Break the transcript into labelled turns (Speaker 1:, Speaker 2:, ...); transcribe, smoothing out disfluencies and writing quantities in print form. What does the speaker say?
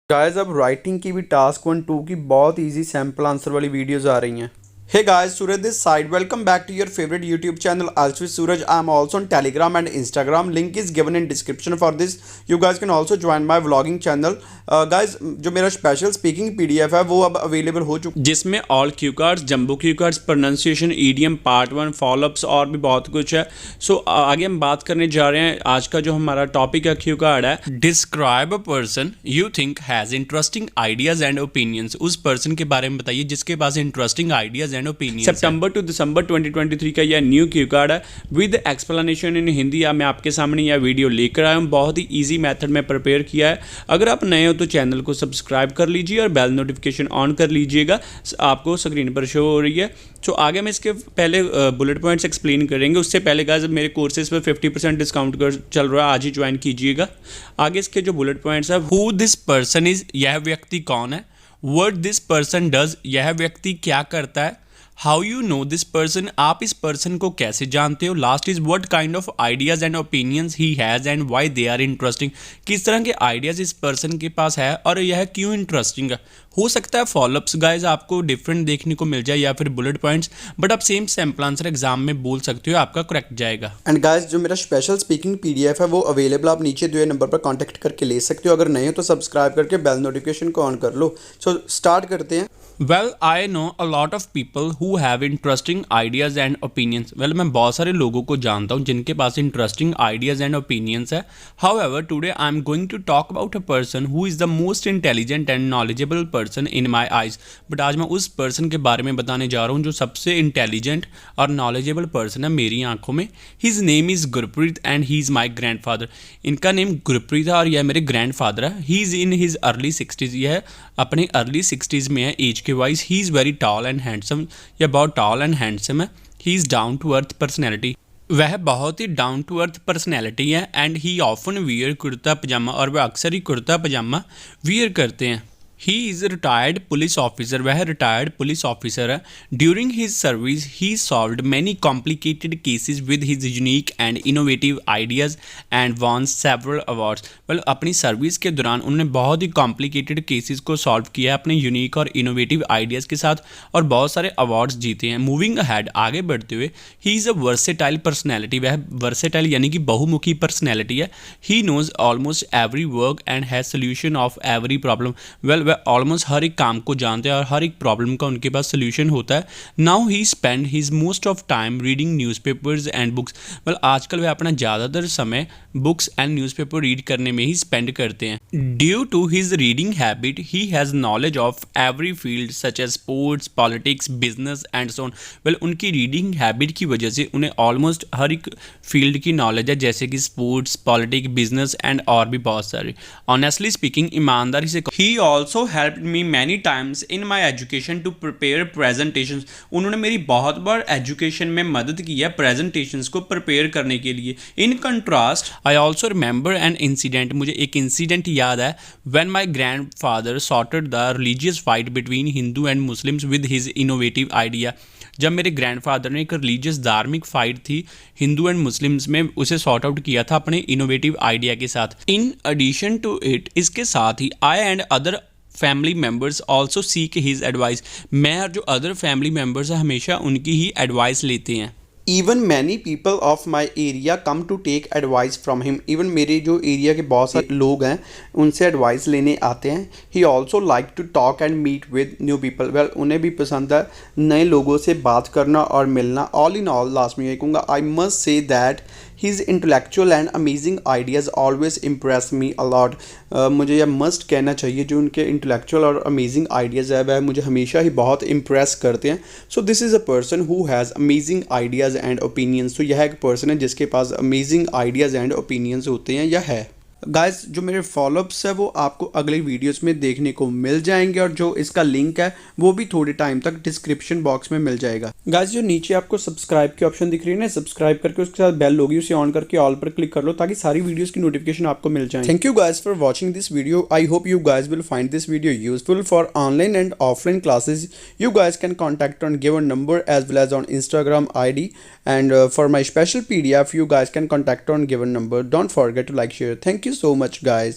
Speaker 1: Guys अब writing की भी टास्क 1 2 की बहुत इजी सैम्पल आंसर वाली वीडियोस आ रही हैं। Hey guys, Suraj this side. Welcome back to your favorite YouTube channel Alch with Suraj. I am also on Telegram and Instagram. Link is given in description for this. You guys can also join my vlogging channel. Guys, जो मेरा special speaking PDF है वो अब available हो चुका, जिसमें all cue cards, jumbo cue cards, pronunciation, idiom, part 1, follow-ups और भी बहुत कुछ है। सो आगे हम बात करने जा रहे हैं। आज का जो हमारा टॉपिक है क्यू कार्ड है, describe a person you think has interesting ideas and opinions. उस पर्सन के बारे में बताइए जिसके पास इंटरेस्टिंग आइडियाज एंड ओपिनियन। सितंबर टू दिसंबर 2023 का यह न्यू क्यू कार्ड है विद एक्सप्लेनेशन इन हिंदी। मैं आपके सामने यह वीडियो लेकर आया हूँ, बहुत ही इजी मेथड में प्रिपेयर किया है। अगर आप नए हो तो चैनल को सब्सक्राइब कर लीजिए और बेल नोटिफिकेशन ऑन कर लीजिएगा, आपको स्क्रीन पर शो हो रही है। तो आगे मैं इसके पहले बुलेट पॉइंट्स एक्सप्लेन करेंगे। उससे पहले गाइस मेरे कोर्सेज पर 50% डिस्काउंट कर चल रहा है, आज ही ज्वाइन कीजिएगा। आगे इसके जो बुलेट पॉइंट्स है, हु दिस पर्सन इज, यह व्यक्ति कौन है। व्हाट दिस पर्सन डज, यह व्यक्ति क्या करता है। How you know this person, आप इस पर्सन को कैसे जानते हो। Last is what kind of ideas and opinions he has and why they are interesting, किस तरह के आइडियाज इस पर्सन के पास है और यह क्यों इंटरेस्टिंग है। हो सकता है फॉलोअप्स गाइज आपको डिफरेंट देखने को मिल जाए या फिर बुलेट पॉइंट्स, बट आप सेम सैम्पल आंसर एग्जाम में बोल सकते हो, आपका करेक्ट जाएगा। एंड गाइज जो मेरा स्पेशल स्पीकिंग PDF है वो अवेलेबल, आप नीचे दिए नंबर पर कॉन्टैक्ट करके ले सकते हो। अगर नहीं हो तो सब्सक्राइब करके बेल नोटिफिकेशन को ऑन कर लो। सो स्टार्ट करते हैं। Well I know a lot of people who have interesting ideas and opinions. Well मैं बहुत सारे लोगों को जानता हूँ जिनके पास इंटरेस्टिंग आइडियाज़ एंड ओपिनियंस है। However today I am going to talk about a person who is the most intelligent and knowledgeable person in my eyes. But आज मैं उस पर्सन के बारे में बताने जा रहा हूँ जो सबसे इंटेलिजेंट और नॉलेजेबल पर्सन है मेरी आंखों में। His name is Gurpreet and he is my grandfather. इनका नेम गुरप्रीत है और यह मेरे ग्रैंड फादर है। He is in his early 60s, यह अपने अर्ली 60s में है एज के wise. He is very tall and handsome, या बहुत टॉल एंड हैंडसम है। He is down to earth personality, वह बहुत ही डाउन टू अर्थ पर्सनैलिटी है। And he often wear kurta पजामा, और वह अक्सर ही कुर्ता पजामा वियर करते हैं। He is retired police officer, वह रिटायर्ड पुलिस ऑफिसर है। During his service he solved many complicated cases with his unique and innovative ideas and won several awards. मतलब अपनी सर्विस के दौरान उन्होंने बहुत ही कॉम्प्लिकेटेड केसेस को सॉल्व किया है अपने यूनिक और इनोवेटिव आइडियाज़ के साथ, और बहुत सारे अवार्ड्स जीते हैं। मूविंग अहेड, आगे बढ़ते हुए, he is a versatile personality, वह वर्सेटाइल यानी कि बहुमुखी पर्सनैलिटी है। He knows almost every work and has solution of every problem. Well वह ऑलमोस्ट हर एक काम को जानते हैं और हर एक प्रॉब्लम का उनके पास सोल्यूशन होता है। Now he spend his most of time reading newspapers and books. मतलब आजकल वह अपना ज़्यादातर समय बुक्स एंड न्यूज़पेपर रीड करने में ही स्पेंड करते हैं। Due to his reading habit he has knowledge of every field such as sports, politics, business and so on. Well उनकी रीडिंग हैबिट की वजह से उन्हें ऑलमोस्ट हर एक फील्ड की नॉलेज है, जैसे कि स्पोर्ट्स, पॉलिटिक्स, बिजनेस एंड और भी बहुत सारे। ऑनेस्टली स्पीकिंग, ईमानदारी से, he also helped me many times in my education to prepare presentations। उन्होंने मेरी बहुत बार एजुकेशन में मदद की है प्रेजेंटेशंस को प्रिपेयर करने के लिए। In contrast I also remember an incident, मुझे एक इंसिडेंट याद है। When my grand father sorted the religious fight between Hindu and Muslims with his innovative idea. जब मेरे ग्रैंडफादर ने एक रिलीजियस धार्मिक फाइट थी हिंदू एंड मुस्लिम्स में, उसे सॉर्ट आउट किया था अपने इनोवेटिव आइडिया के साथ। इन एडिशन टू इट, इसके साथ ही I and other family members also seek his advice. मैं और जो अदर फैमिली मेम्बर्स हैं हमेशा उनकी ही एडवाइस लेते हैं। Even many people of my area come to take advice from him. Even मेरे जो एरिया के बहुत सारे लोग हैं उनसे एडवाइस लेने आते हैं। He also like to talk and meet with new people. Well उन्हें भी पसंद है नए लोगों से बात करना और मिलना। ऑल इन ऑल लास्ट में ये कहूँगा, I must say that His intellectual and amazing ideas always impress me a lot। मुझे यह मस्ट कहना चाहिए, जो उनके इंटेलेक्चुअल और अमेजिंग आइडियाज़ है वह मुझे हमेशा ही बहुत इम्प्रेस करते हैं। So this is a person who has amazing ideas and opinions. तो यह एक पर्सन है जिसके पास अमेजिंग आइडियाज़ एंड ओपिनियंस होते हैं या है। गाइस जो मेरे फॉलोअप्स है वो आपको अगले वीडियोस में देखने को मिल जाएंगे, और जो इसका लिंक है वो भी थोड़े टाइम तक डिस्क्रिप्शन बॉक्स में मिल जाएगा। गाइस जो नीचे आपको सब्सक्राइब की ऑप्शन दिख रही है ना, सब्सक्राइब करके उसके साथ बेल होगी, उसे ऑन करके ऑल पर क्लिक कर लो ताकि सारी वीडियोस की नोटिफिकेशन आपको मिल जाए। Thank you guys for watching this video. I hope you guys will find this video useful for online and offline classes. You guys can contact on given number as well as on Instagram ID, and for my special PDF you guys can contact on given number. Don't forget to like, share. Thank you so much guys.